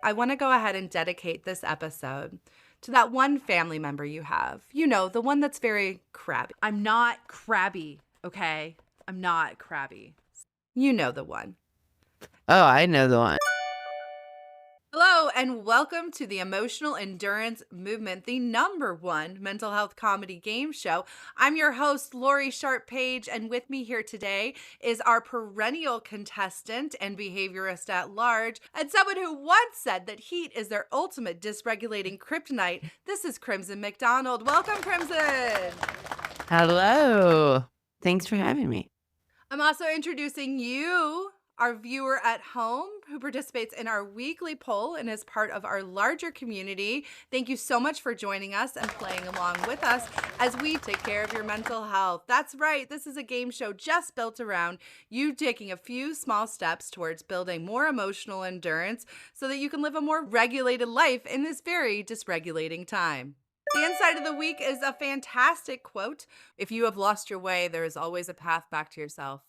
I want to go ahead and dedicate this episode to that one family member you have. You know, the one that's very crabby. I'm not crabby, okay? I'm not crabby. You know the one. Oh, I know the one. Hello, and welcome to the Emotional Endurance Movement, the #1 mental health comedy game show. I'm your host, Lori Sharp Page, and with me here today is our perennial contestant and behaviorist at large, and someone who once said that heat is their ultimate dysregulating kryptonite. This is Crimson McDonald. Welcome, Crimson. Hello. Thanks for having me. I'm also introducing you, our viewer at home, who participates in our weekly poll and is part of our larger community. Thank you so much for joining us and playing along with us as we take care of your mental health. That's right, this is a game show just built around you taking a few small steps towards building more emotional endurance so that you can live a more regulated life in this very dysregulating time. The insight of the week is a fantastic quote. If you have lost your way, there is always a path back to yourself.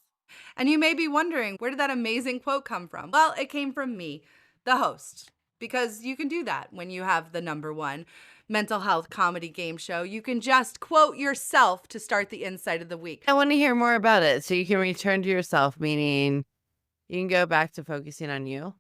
And you may be wondering, where did that amazing quote come from? Well, it came from me, the host, because you can do that when you have the #1 mental health comedy game show. You can just quote yourself to start the insight of the week. I want to hear more about it so you can return to yourself, meaning you can go back to focusing on you.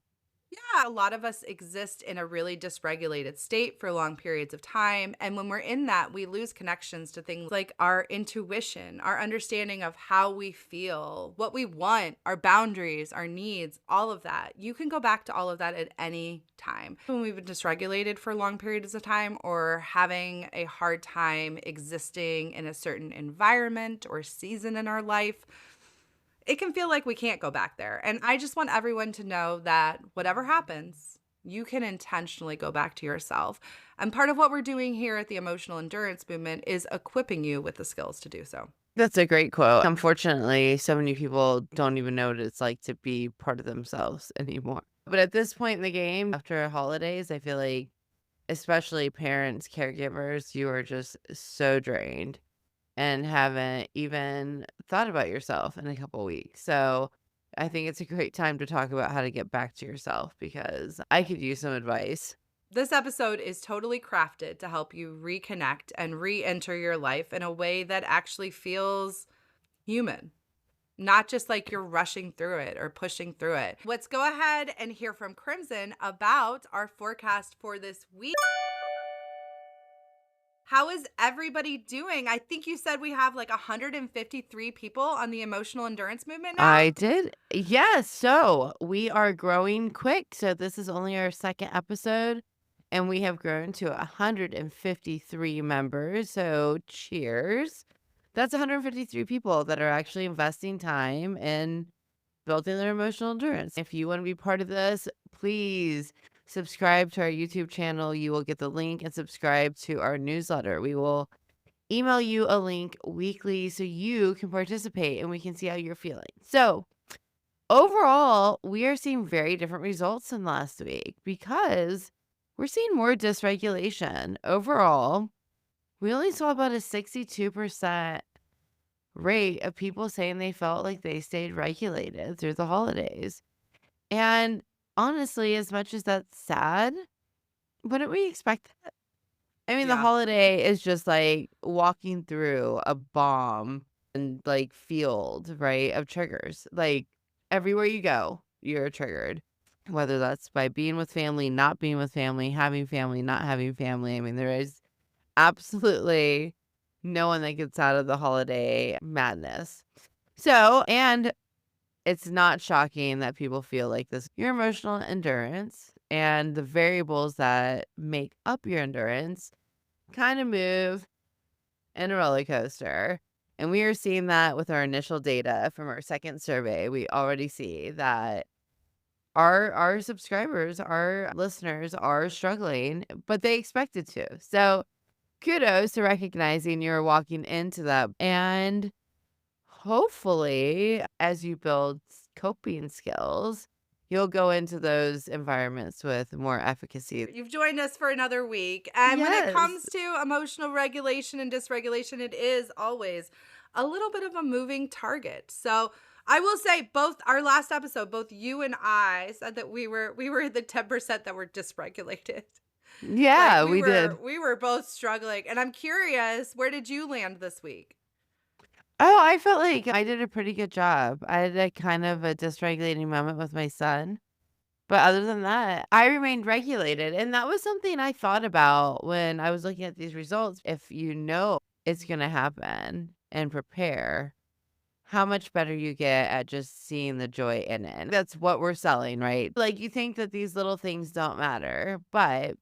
Yeah, a lot of us exist in a really dysregulated state for long periods of time. And when we're in that, we lose connections to things like our intuition, our understanding of how we feel, what we want, our boundaries, our needs, all of that. You can go back to all of that at any time. When we've been dysregulated for long periods of time or having a hard time existing in a certain environment or season in our life, it can feel like we can't go back there. And I just want everyone to know that whatever happens, you can intentionally go back to yourself. And part of what we're doing here at the Emotional Endurance Movement is equipping you with the skills to do so. That's a great quote. Unfortunately, so many people don't even know what it's like to be part of themselves anymore. But at this point in the game, after holidays, I feel like, especially parents, caregivers, you are just so drained and haven't even thought about yourself in a couple weeks. So I think it's a great time to talk about how to get back to yourself because I could use some advice. This episode is totally crafted to help you reconnect and re-enter your life in a way that actually feels human. Not just like you're rushing through it or pushing through it. Let's go ahead and hear from Crimson about our forecast for this week. How is everybody doing? I think you said we have like 153 people on the Emotional Endurance Movement now. I did. Yes. So we are growing quick. So this is only our second episode and we have grown to 153 members. So cheers. That's 153 people that are actually investing time in building their emotional endurance. If you want to be part of this, please subscribe to our YouTube channel. You will get the link and subscribe to our newsletter. We will email you a link weekly so you can participate and we can see how you're feeling. So overall, we are seeing very different results than last week because we're seeing more dysregulation. Overall, we only saw about a 62% rate of people saying they felt like they stayed regulated through the holidays. And honestly, as much as that's sad, wouldn't we expect that? I mean, the Yeah. holiday is just like walking through a bomb and like field, right, of triggers. Like everywhere you go, you're triggered. Whether that's by being with family, not being with family, having family, not having family. I mean, there is absolutely no one that gets out of the holiday madness. So, and it's not shocking that people feel like this. Your emotional endurance and the variables that make up your endurance kind of move in a roller coaster. And we are seeing that with our initial data from our second survey. We already see that our subscribers, our listeners are struggling, but they expected to. So kudos to recognizing you're walking into that. And hopefully, as you build coping skills, you'll go into those environments with more efficacy. You've joined us for another week. And when it Yes. comes to emotional regulation and dysregulation, it is always a little bit of a moving target. So I will say both our last episode, both you and I said that we were the 10% that were dysregulated. Like Yeah, we did. we were both struggling. And I'm curious, where did you land this week? Oh, I felt like I did a pretty good job. I had a kind of a dysregulating moment with my son. But other than that, I remained regulated. And that was something I thought about when I was looking at these results. If you know it's going to happen and prepare, how much better you get at just seeing the joy in it. That's what we're selling, right? Like you think that these little things don't matter, but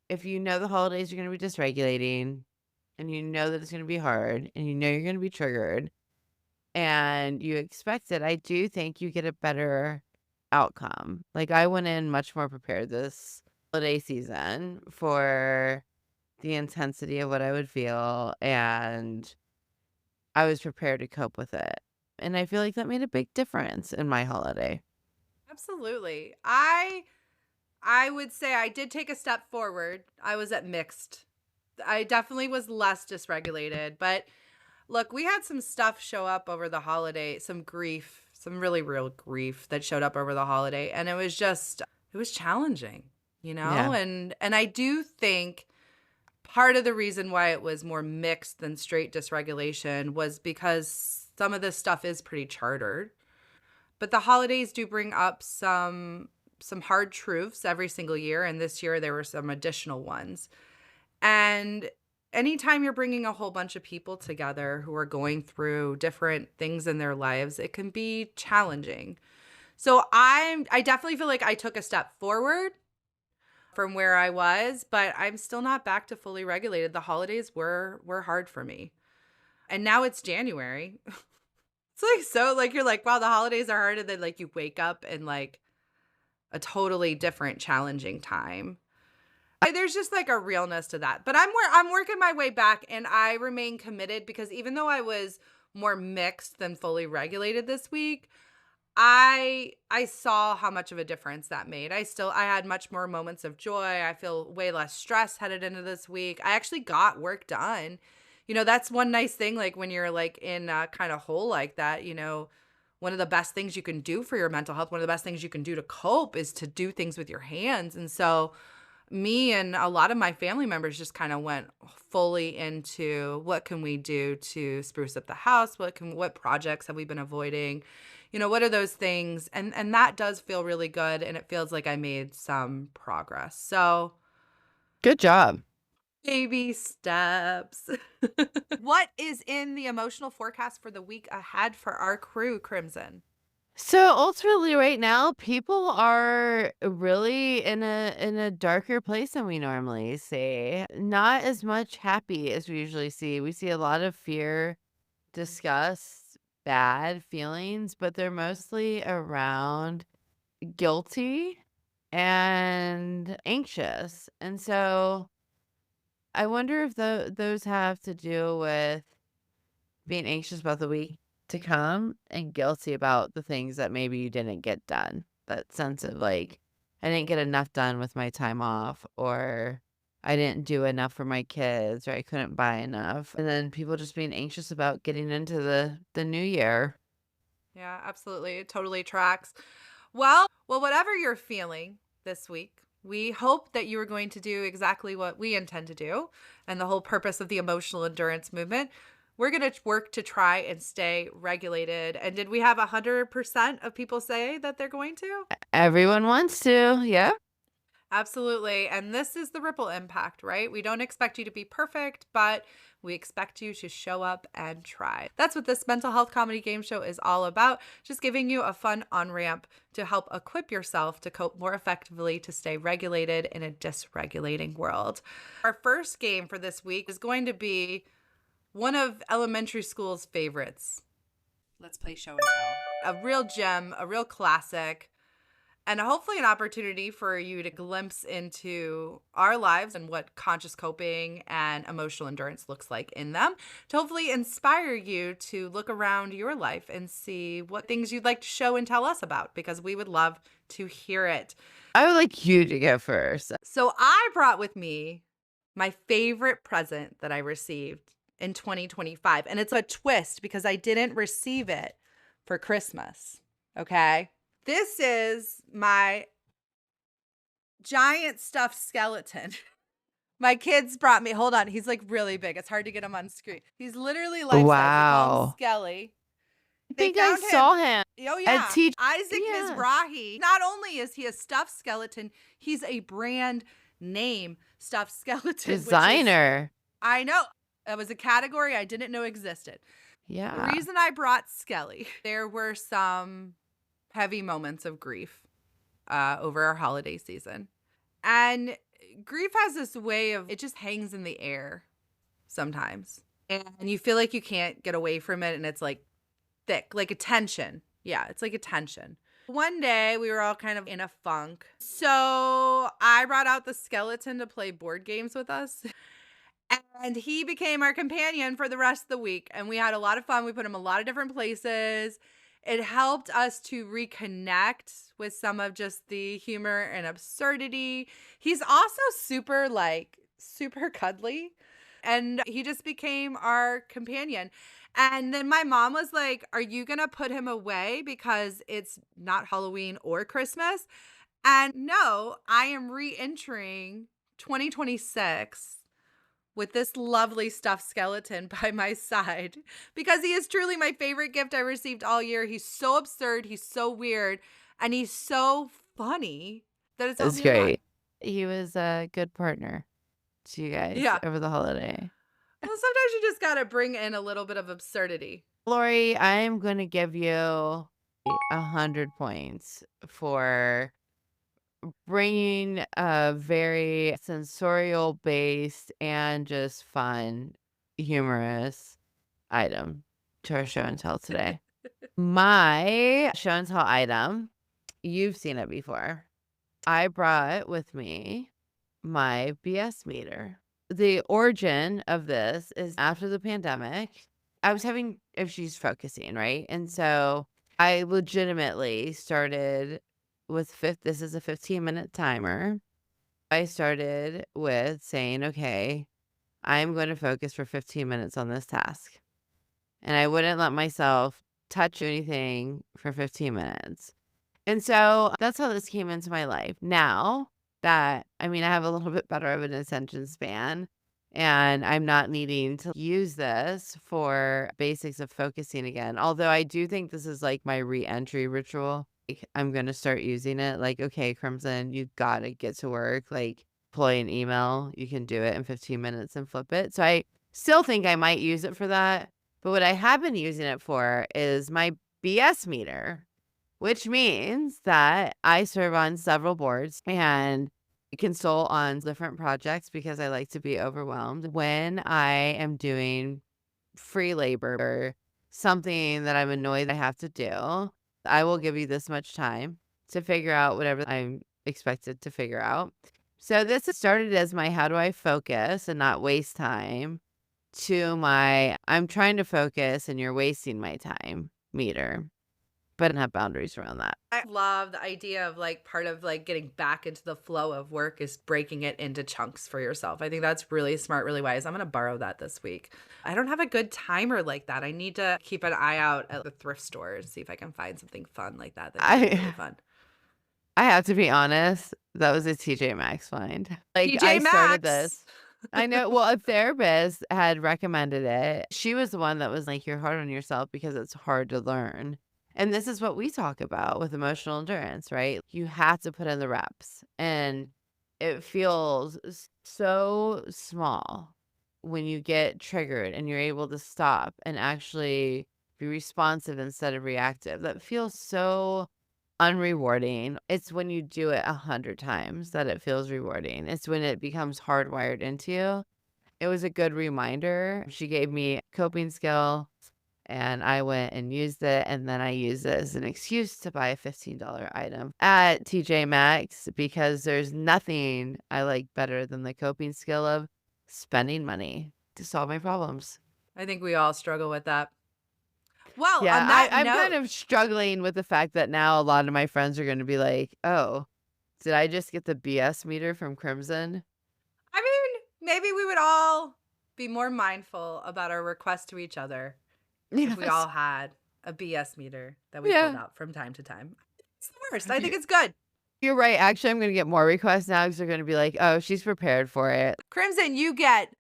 if you know the holidays are going to be dysregulating and you know that it's going to be hard and you know you're going to be triggered and you expect it, I do think you get a better outcome. Like I went in much more prepared this holiday season for the intensity of what I would feel, and I was prepared to cope with it. And I feel like that made a big difference in my holiday. Absolutely. I would say I did take a step forward. I was at mixed. I definitely was less dysregulated, but look, we had some stuff show up over the holiday, some grief, some really real grief that showed up over the holiday, and it was challenging, you Yeah. know? And I do think part of the reason why it was more mixed than straight dysregulation was because some of this stuff is pretty chartered. But the holidays do bring up some hard truths every single year, and this year there were some additional ones. And anytime you're bringing a whole bunch of people together who are going through different things in their lives, it can be challenging. So I definitely feel like I took a step forward from where I was, but I'm still not back to fully regulated. The holidays were hard for me. And now it's January. It's like so like you're like, wow, the holidays are hard, and then like you wake up in like a totally different challenging time. There's just like a realness to that. But I'm working my way back, and I remain committed because even though I was more mixed than fully regulated this week, I saw how much of a difference that made. I had much more moments of joy. I feel way less stress headed into this week. I actually got work done. You know, that's one nice thing, like when you're like in a kind of hole like that, you know, one of the best things you can do for your mental health, one of the best things you can do to cope is to do things with your hands. And so me and a lot of my family members just kind of went fully into what can we do to spruce up the house? What projects have we been avoiding? You know, what are those things? And that does feel really good, and it feels like I made some progress. So, Good job. baby steps. What is in the emotional forecast for the week ahead for our crew, Crimson? So ultimately right now, people are really in a darker place than we normally see. Not as much happy as we usually see. We see a lot of fear, disgust, bad feelings, but they're mostly around guilty and anxious. And so I wonder if those have to do with being anxious about the week to come and guilty about the things that maybe you didn't get done. That sense of like, I didn't get enough done with my time off, or I didn't do enough for my kids, or I couldn't buy enough. And then people just being anxious about getting into the new year. Yeah, absolutely. It totally tracks. Well, whatever you're feeling this week, we hope that you are going to do exactly what we intend to do and the whole purpose of the emotional endurance movement. We're going to work to try and stay regulated. And did we have 100% of people say that they're going to? Everyone wants to. Yeah. Absolutely. And this is the ripple impact, right? We don't expect you to be perfect, but we expect you to show up and try. That's what this mental health comedy game show is all about. Just giving you a fun on ramp to help equip yourself to cope more effectively to stay regulated in a dysregulating world. Our first game for this week is going to be one of elementary school's favorites. Let's play show and tell. A real gem, a real classic, and hopefully an opportunity for you to glimpse into our lives and what conscious coping and emotional endurance looks like in them, to hopefully inspire you to look around your life and see what things you'd like to show and tell us about, because we would love to hear it. I would like you to go first. So I brought with me my favorite present that I received in 2025. And it's a twist because I didn't receive it for Christmas. Okay. This is my giant stuffed skeleton. My kids brought me, hold on, he's like really big. It's hard to get him on screen. He's literally life size. We call him Wow. Skelly. I They think I found him. saw him Oh, at yeah. TJ. Isaac Yeah. Mizrahi. Not only is he a stuffed skeleton, he's a brand name stuffed skeleton. which is- Designer. I know. That was a category I didn't know existed. The Yeah. reason I brought Skelly, there were some heavy moments of grief over our holiday season. And grief has this way of, it just hangs in the air sometimes. And you feel like you can't get away from it. And it's like thick, like a tension. Yeah, it's like a tension. One day we were all kind of in a funk. So I brought out the skeleton to play board games with us. And he became our companion for the rest of the week. And we had a lot of fun. We put him a lot of different places. It helped us to reconnect with some of just the humor and absurdity. He's also super cuddly. And he just became our companion. And then my mom was like, are you going to put him away because it's not Halloween or Christmas? And no, I am re-entering 2026 with this lovely stuffed skeleton by my side because he is truly my favorite gift I received all year. He's so absurd, he's so weird, and he's so funny that it's That's great. He was a good partner to you guys Yeah. over the holiday. Well, sometimes you just got to bring in a little bit of absurdity. Lori, I'm going to give you 100 points for bringing a very sensorial based and just fun, humorous item to our show and tell today. My show and tell item, you've seen it before. I brought with me my BS meter. The origin of this is after the pandemic. I was having issues focusing, right? And so I legitimately started with this is a 15-minute timer. I started with saying, okay, I'm going to focus for 15 minutes on this task. And I wouldn't let myself touch anything for 15 minutes. And so that's how this came into my life. Now that, I have a little bit better of an attention span and I'm not needing to use this for basics of focusing again. Although I do think this is like my re-entry ritual. I'm going to start using it. Like, okay, Crimson, you got to get to work. Like, deploy an email. You can do it in 15 minutes and flip it. So I still think I might use it for that. But what I have been using it for is my BS meter, which means that I serve on several boards and consult on different projects because I like to be overwhelmed. When I am doing free labor or something that I'm annoyed I have to do, I will give you this much time to figure out whatever I'm expected to figure out. So this has started as my how do I focus and not waste time to my I'm trying to focus and you're wasting my time meter. But I don't have boundaries around that. I love the idea of like part of like getting back into the flow of work is breaking it into chunks for yourself. I think that's really smart, really wise. I'm going to borrow that this week. I don't have a good timer like that. I need to keep an eye out at the thrift store and see if I can find something fun like that. That's really fun. I have to be honest. That was a TJ Maxx find. Like TJ I started Maxx. this. I know. Well, a therapist had recommended it. She was the one that was like, you're hard on yourself because it's hard to learn. And this is what we talk about with emotional endurance, right? You have to put in the reps. And it feels so small when you get triggered and you're able to stop and actually be responsive instead of reactive. That feels so unrewarding. It's when you do it 100 times that it feels rewarding. It's when it becomes hardwired into you. It was a good reminder. She gave me a coping skill and I went and used it. And then I used it as an excuse to buy a $15 item at TJ Maxx because there's nothing I like better than the coping skill of spending money to solve my problems. I think we all struggle with that. Well, Yeah, on that I'm note, kind of struggling with the fact that now a lot of my friends are going to be like, oh, did I just get the BS meter from Crimson? I mean, maybe we would all be more mindful about our requests to each other if we all had a BS meter that we pulled Yeah. out from time to time. It's the worst. I think it's good. You're right. Actually, I'm going to get more requests now because they're going to be like, oh, she's prepared for it. Crimson, you get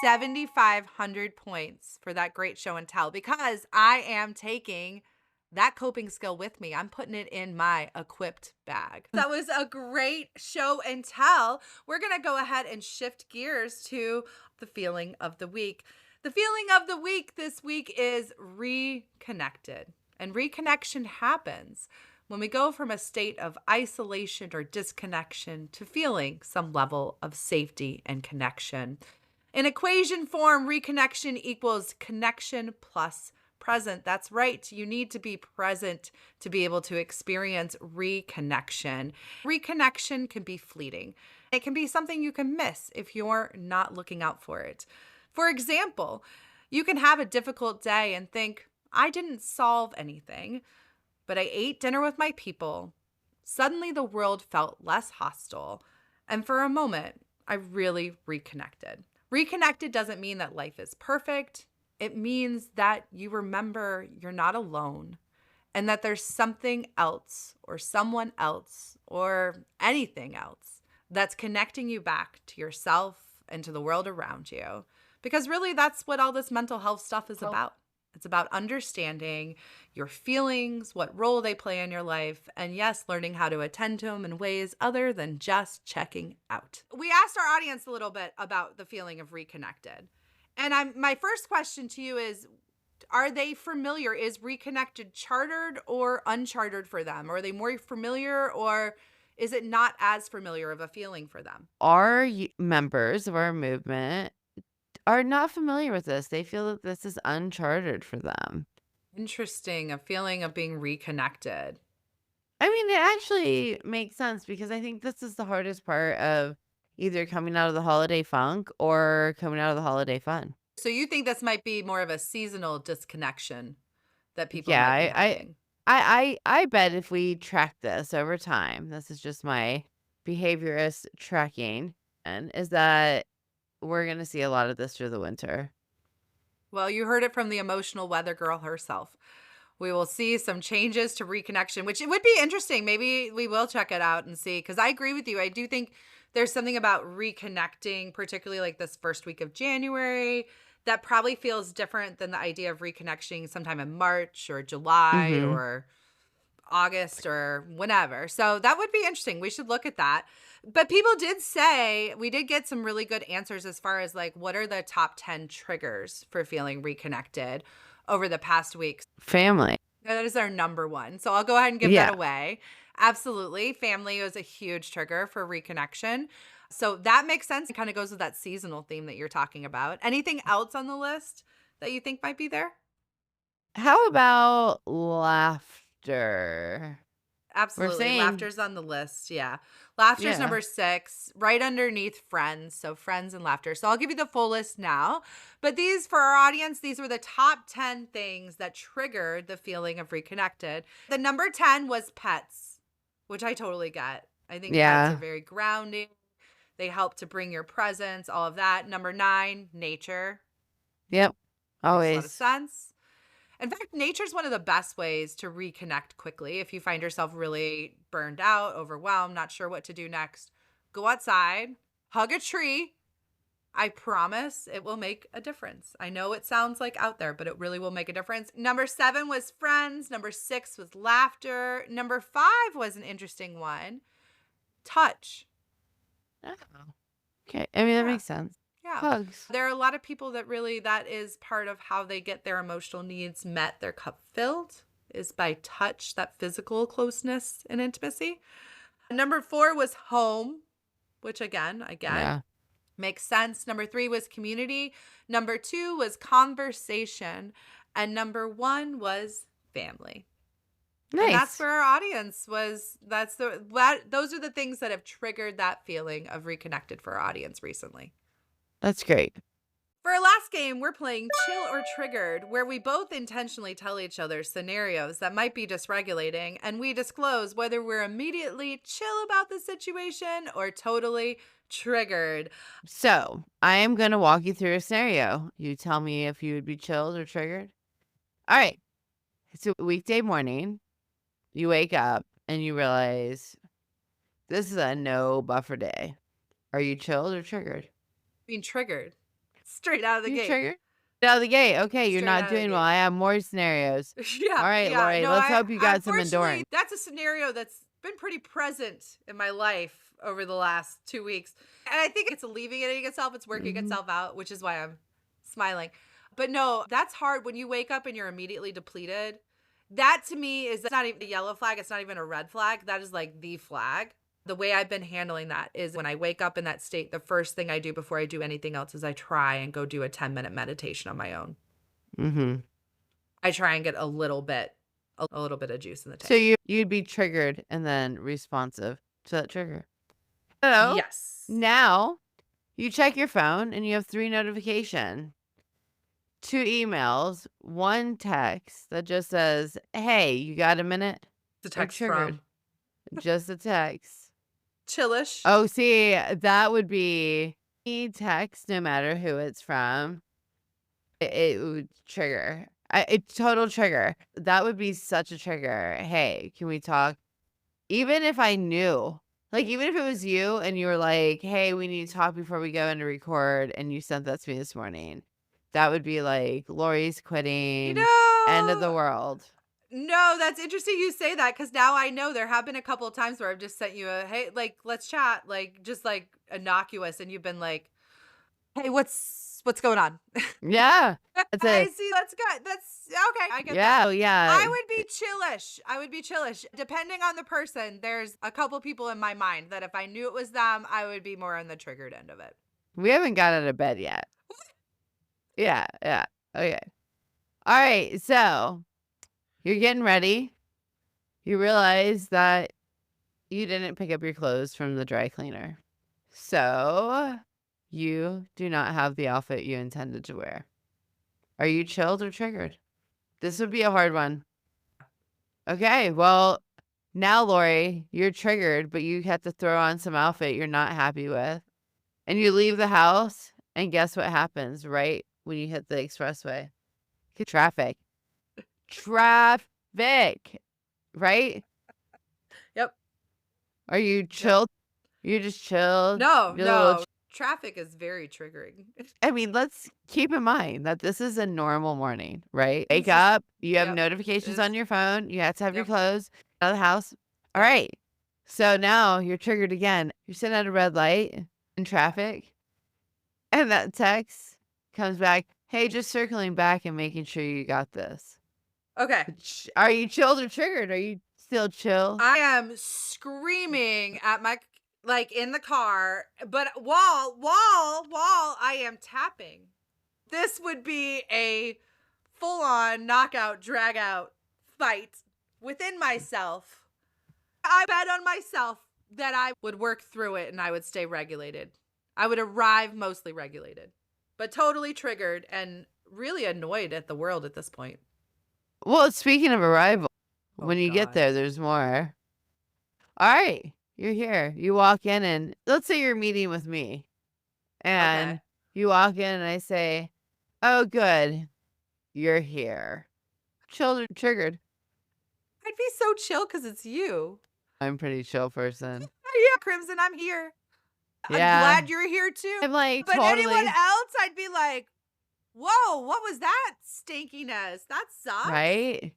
7,500 points for that great show and tell because I am taking that coping skill with me. I'm putting it in my equipped bag. That was a great show and tell. We're going to go ahead and shift gears to the feeling of the week. The feeling of the week this week is reconnected. And reconnection happens when we go from a state of isolation or disconnection to feeling some level of safety and connection. In equation form, reconnection equals connection plus present. That's right. You need to be present to be able to experience reconnection. Reconnection can be fleeting. It can be something you can miss if you're not looking out for it. For example, you can have a difficult day and think, I didn't solve anything, but I ate dinner with my people. Suddenly the world felt less hostile. And for a moment, I really reconnected. Reconnected doesn't mean that life is perfect. It means that you remember you're not alone and that there's something else or someone else or anything else that's connecting you back to yourself and to the world around you. Because really, that's what all this mental health stuff is about. It's about understanding your feelings, what role they play in your life, and yes, learning how to attend to them in ways other than just checking out. We asked our audience a little bit about the feeling of reconnected. And my first question to you is, are they familiar? Is reconnected chartered or unchartered for them? Are they more familiar or is it not as familiar of a feeling for them? Our members of our movement are not familiar with this. They feel that this is uncharted for them. Interesting. A feeling of being reconnected. I mean, it actually makes sense because I think this is the hardest part of either coming out of the holiday funk or coming out of the holiday fun. So you think this might be more of a seasonal disconnection that people Yeah, might be having? I bet if we track this over time, this is just my behaviorist tracking, and is that we're going to see a lot of this through the winter. Well, you heard it from the emotional weather girl herself. We will see some changes to reconnection, which it would be interesting. Maybe we will check it out and see, because I agree with you. I do think there's something about reconnecting, particularly like this first week of January, that probably feels different than the idea of reconnecting sometime in March or July Mhm. or August or whenever. So that would be interesting. We should look at that. But people did say, we did get some really good answers as far as like, what are the top 10 triggers for feeling reconnected over the past week? Family. That is our number one. So I'll go ahead and give Yeah. that away. Absolutely. Family was a huge trigger for reconnection. So that makes sense. It kind of goes with that seasonal theme that you're talking about. Anything else on the list that you think might be there? How about laughter? Absolutely. saying- Laughter's on the list. Yeah. Laughter's Yeah. number 6, right underneath friends. So friends and laughter. So I'll give you the full list now. But these, for our audience, these were the top 10 things that triggered the feeling of reconnected. The number 10 was pets, which I totally get. I think Yeah. pets are very grounding. They help to bring your presence, all of that. Number 9, nature. Yep. Makes a lot of Always. sense. In fact, nature's one of the best ways to reconnect quickly. If you find yourself really burned out, overwhelmed, not sure what to do next, go outside, hug a tree. I promise it will make a difference. I know it sounds like out there, but it really will make a difference. Number 7 was friends. Number 6 was laughter. Number 5 was an interesting one, touch. Oh. Okay. I mean, that Yeah. makes sense. Yeah. Hugs. There are a lot of people that really, that is part of how they get their emotional needs met, their cup filled, is by touch, that physical closeness and intimacy. Number 4 was home, which again, I get. Yeah. Makes sense. Number 3 was community. Number 2 was conversation. And number 1 was family. Nice. And that's where our audience was. Those are the things that have triggered that feeling of reconnected for our audience recently. That's great. For our last game, we're playing Chill or Triggered, where we both intentionally tell each other scenarios that might be dysregulating, and we disclose whether we're immediately chill about the situation or totally triggered. So I am going to walk you through a scenario. You tell me if you would be chilled or triggered. All right. It's a weekday morning. You wake up and you realize this is a no buffer day. Are you chilled or triggered? Being triggered straight out of the You gate. triggered? Out of the gate. Okay, you're Straight not out of the doing well. gate. I have more scenarios. All Yeah, right, yeah. Lori, No, let's hope you got some unfortunately, endurance. that's a scenario that's been pretty present in my life over the last 2 weeks. And I think it's alleviating itself. It's working Mhm. itself out, which is why I'm smiling. But no, that's hard when you wake up and you're immediately depleted. That to me is not even a yellow flag. It's not even a red flag. That is like the flag. The way I've been handling that is when I wake up in that state, the first thing I do before I do anything else is I try and go do a 10-minute meditation on my own. Mhm. I try and get a little bit of juice in the So tank. you'd be triggered and then responsive to that trigger. So Yes. now you check your phone and you have 3 notifications, 2 emails, 1 text that just says, "Hey, you got a minute?" The Or text triggered. from Just a text. Chillish. Oh, see, that would be any text, no matter who it's from. It would trigger. Total trigger. That would be such a trigger. Hey, can we talk? Even if I knew, like, even if it was you and you were like, hey, we need to talk before we go in to record, and you sent that to me this morning, that would be like, Lori's quitting, end of the world. No, that's interesting you say that because now I know there have been a couple of times where I've just sent you a, hey, like, let's chat, like, just like innocuous. And you've been like, hey, what's going on? Yeah. That's I it. see. That's good. That's okay. I get that. Yeah, oh, yeah. I would be chillish. I would be chillish. Depending on the person, there's a couple people in my mind that if I knew it was them, I would be more on the triggered end of it. We haven't got out of bed yet. Yeah, yeah. Okay. All right, so you're getting ready. You realize that you didn't pick up your clothes from the dry cleaner. So you do not have the outfit you intended to wear. Are you chilled or triggered? This would be a hard one. Okay, well, now, Lori, you're triggered, but you have to throw on some outfit you're not happy with. And you leave the house, and guess what happens right when you hit the expressway? Traffic. Traffic, right? Yep. Are you chilled? You're just chilled? No, You're a little no. Traffic is very triggering. I mean, let's keep in mind that this is a normal morning, right? This Wake is- up, you have yep, notifications is- on your phone, you have to have your Yep. clothes out of the house. All right. So now you're triggered again. You're sitting at a red light in traffic, and that text comes back, hey, just circling back and making sure you got this. Okay. Are you chilled or triggered? Are you still chill? I am screaming at my like in the car, but while I am tapping. This would be a full-on knockout, drag-out fight within myself. I bet on myself that I would work through it and I would stay regulated. I would arrive mostly regulated, but totally triggered and really annoyed at the world at this point. Well, speaking of arrival, Oh, when you get God. there, there's more. All right, you're here. You walk in, and let's say you're meeting with me, and Okay. you walk in, and I say, "Oh, good, you're here." Chilled or triggered? I'd be so chill because it's you. I'm a pretty chill person. Yeah, Crimson, I'm here. Yeah. I'm glad you're here too. I'm like But totally. anyone else, I'd be like, whoa, what was that stinkiness? That sucks. Right?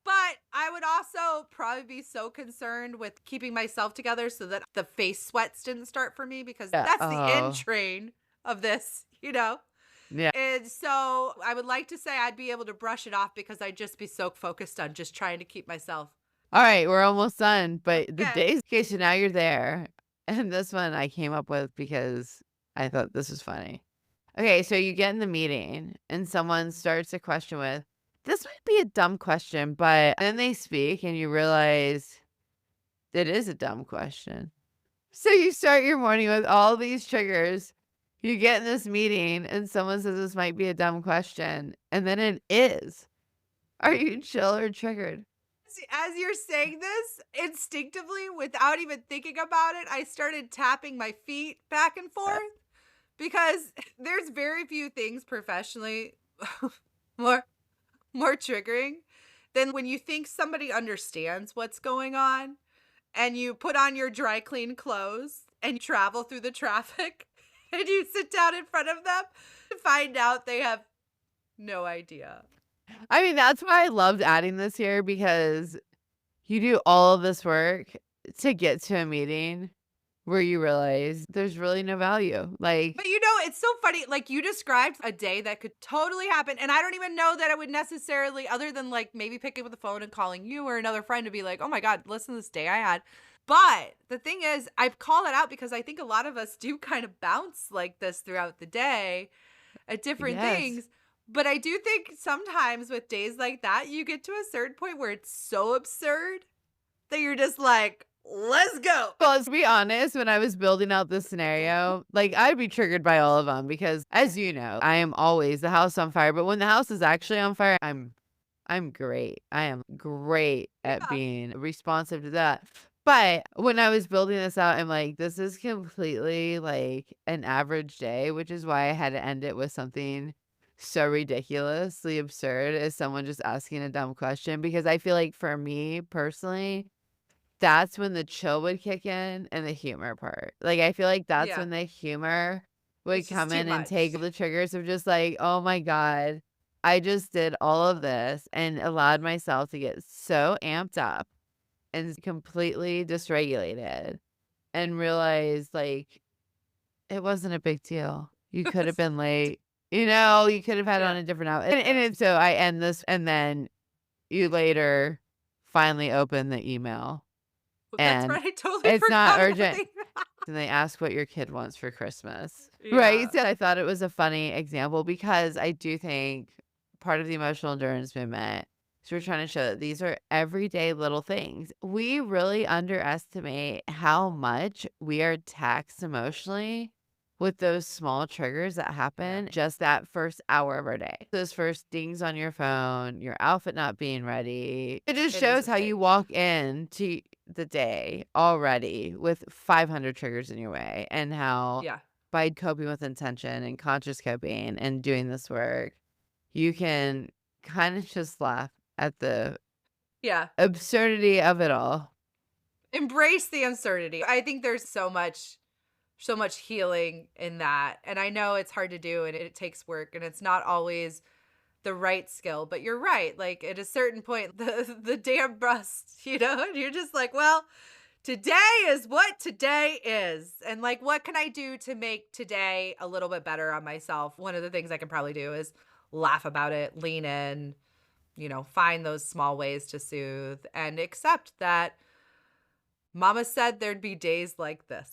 But I would also probably be so concerned with keeping myself together so that the face sweats didn't start for me because Yeah. that's the Oh. end train of this, you know? Yeah. And so I would like to say I'd be able to brush it off because I'd just be so focused on just trying to keep myself. All right, we're almost done. But the Okay. days. Okay, so now you're there, and this one I came up with because I thought this was funny. Okay, so you get in the meeting, and someone starts a question with, "This might be a dumb question," but then they speak, and you realize it is a dumb question. So you start your morning with all these triggers. You get in this meeting, and someone says this might be a dumb question, and then it is. Are you chill or triggered? As you're saying this, instinctively, without even thinking about it, I started tapping my feet back and forth because there's very few things professionally more triggering Then when you think somebody understands what's going on and you put on your dry clean clothes and travel through the traffic and you sit down in front of them to find out they have no idea. I mean, that's why I loved adding this here because you do all of this work to get to a meeting where you realize there's really no value. Like, But it's so funny. Like you described a day that could totally happen. And I don't even know that it would necessarily, other than like maybe picking up the phone and calling you or another friend to be like, oh my God, listen to this day I had. But the thing is, I call it out because I think a lot of us do kind of bounce like this throughout the day at different yes. things. But I do think sometimes with days like that, you get to a certain point where it's so absurd that you're just like, let's go. Well, let's be honest, when I was building out this scenario, like I'd be triggered by all of them because as you know, I am always the house on fire. But when the house is actually on fire, I'm great. I am great at being responsive to that. But when I was building this out, I'm like, this is completely like an average day, which is why I had to end it with something so ridiculously absurd as someone just asking a dumb question. Because I feel like for me personally, that's when the chill would kick in and the humor part. Like, I feel like that's when the humor would It's just come too in and much. take the triggers of just like, oh my God, I just did all of this and allowed myself to get so amped up and completely dysregulated and realized like it wasn't a big deal. You could have been late. You could have had on a different outfit. So I end this and then you later finally open the email. That's And right. I totally it's forgot not about urgent. that. And they ask what your kid wants for Christmas. Right. Yeah. So I thought it was a funny example because I do think part of the emotional endurance movement is we're trying to show that these are everyday little things. We really underestimate how much we are taxed emotionally with those small triggers that happen just that first hour of our day. Those first dings on your phone, your outfit not being ready. It just It is shows a how thing. you walk into the day already with 500 triggers in your way and how Yeah. by coping with intention and conscious coping and doing this work, you can kind of just laugh at the Yeah. absurdity of it all. Embrace the absurdity. I think there's so much healing in that. And I know it's hard to do and it takes work and it's not always the right skill, but you're right. Like at a certain point, the dam busts, and you're just like, well, today is what today is. And like, what can I do to make today a little bit better on myself? One of the things I can probably do is laugh about it, lean in, find those small ways to soothe and accept that Mama said there'd be days like this.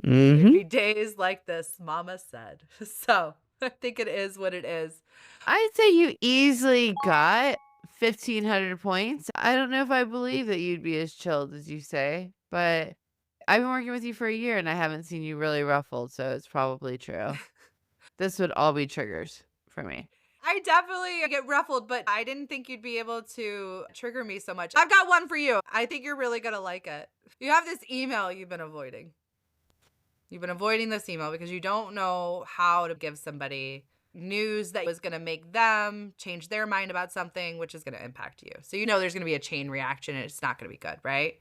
There'd be days like this, Mama said. So I think it is what it is. I'd say you easily got 1,500 points. I don't know if I believe that you'd be as chilled as you say, but I've been working with you for a year and I haven't seen you really ruffled, so it's probably true. This would all be triggers for me. I definitely get ruffled, but I didn't think you'd be able to trigger me so much. I've got one for you. I think you're really going to like it. You have this email you've been avoiding. You've been avoiding this email because you don't know how to give somebody news that was going to make them change their mind about something, which is going to impact you. So there's going to be a chain reaction and it's not going to be good, right?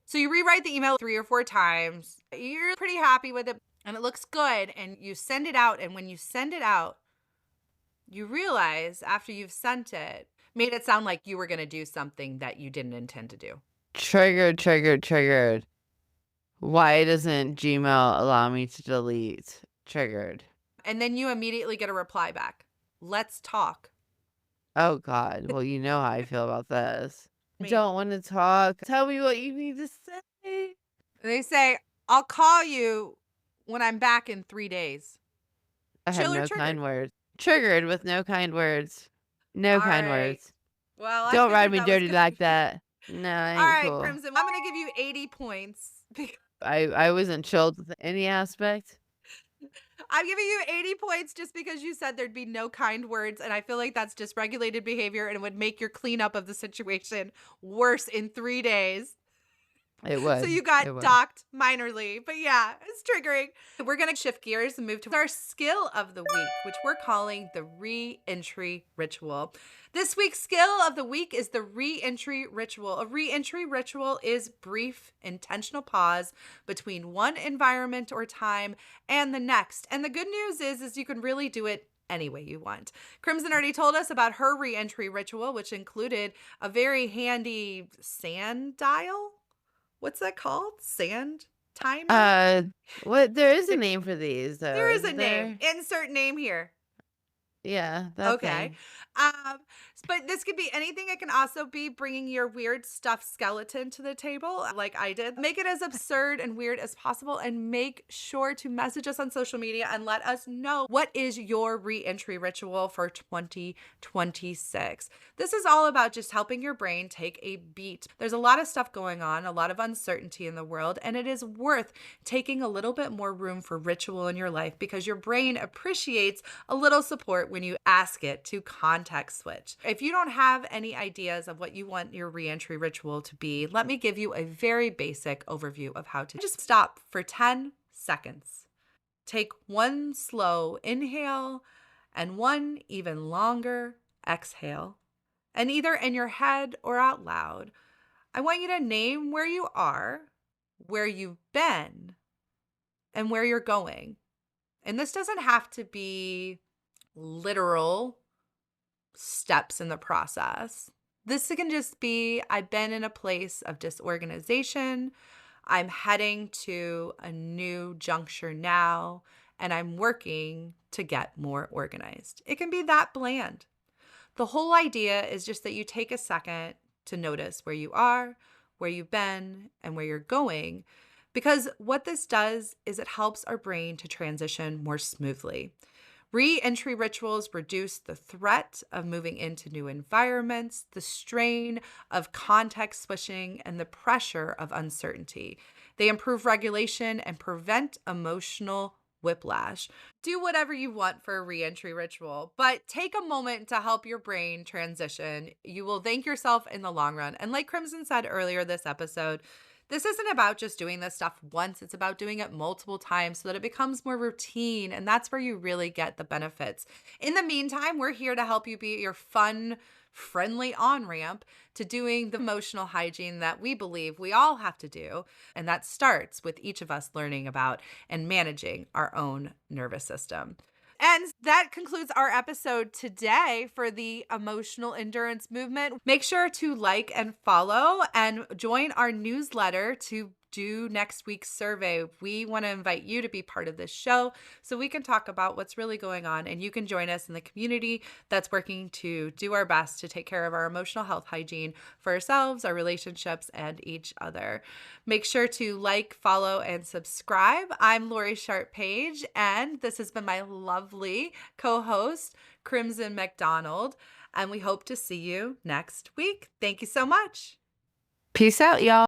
So you rewrite the email 3 or 4 times. You're pretty happy with it and it looks good and you send it out. And when you send it out, you realize after you've sent it, made it sound like you were going to do something that you didn't intend to do. Triggered. Why doesn't Gmail allow me to delete? Triggered. And then you immediately get a reply back. Let's talk. Oh God. Well, you know how I feel about this. I Me. don't want to talk. Tell me what you need to say. They say, I'll call you when I'm back in 3 days. I have Chill or no triggered? kind words. Triggered with no kind words. No All kind right. words. Well, I Don't figured ride me that was dirty gonna like be- that. No, I ain't All right, cool. Crimson. I'm going to give you 80 points. I wasn't chilled with any aspect. I'm giving you 80 points just because you said there'd be no kind words. And I feel like that's dysregulated behavior and it would make your cleanup of the situation worse in 3 days. It So would. you It got would. docked minorly, but yeah, it's triggering. We're going to shift gears and move to our skill of the week, which we're calling the re-entry ritual. This week's skill of the week is the re-entry ritual. A re-entry ritual is brief, intentional pause between one environment or time and the next. And the good news is you can really do it any way you want. Crimson already told us about her re-entry ritual, which included a very handy sand dial. What's that called? Sand timer? What? There is a name for these, though. There is a isn't name. there? Insert name here. Yeah, that Okay. thing. But this could be anything. It can also be bringing your weird stuffed skeleton to the table, like I did. Make it as absurd and weird as possible, and make sure to message us on social media and let us know what is your re-entry ritual for 2026. This is all about just helping your brain take a beat. There's a lot of stuff going on, a lot of uncertainty in the world, and it is worth taking a little bit more room for ritual in your life because your brain appreciates a little support when you ask it to context switch. If you don't have any ideas of what you want your re-entry ritual to be, let me give you a very basic overview of how to just stop for 10 seconds. Take one slow inhale and one even longer exhale. And either in your head or out loud, I want you to name where you are, where you've been, and where you're going. And this doesn't have to be literal steps in the process. This can just be, I've been in a place of disorganization. I'm heading to a new juncture now, and I'm working to get more organized. It can be that bland. The whole idea is just that you take a second to notice where you are, where you've been, and where you're going. Because what this does is it helps our brain to transition more smoothly. Re-entry rituals reduce the threat of moving into new environments, the strain of context switching, and the pressure of uncertainty. They improve regulation and prevent emotional whiplash. Do whatever you want for a re-entry ritual, but take a moment to help your brain transition. You will thank yourself in the long run. And like Crimson said earlier this episode, this isn't about just doing this stuff once. It's about doing it multiple times so that it becomes more routine. And that's where you really get the benefits. In the meantime, we're here to help you be your fun, friendly on-ramp to doing the emotional hygiene that we believe we all have to do. And that starts with each of us learning about and managing our own nervous system. And that concludes our episode today for the Emotional Endurance Movement. Make sure to like and follow and join our newsletter to do next week's survey. We want to invite you to be part of this show so we can talk about what's really going on, and you can join us in the community that's working to do our best to take care of our emotional health hygiene for ourselves, our relationships, and each other. Make sure to like, follow, and subscribe. I'm Lori Sharp Page, and this has been my lovely co-host, Crimson McDonald, and we hope to see you next week. Thank you so much. Peace out, y'all.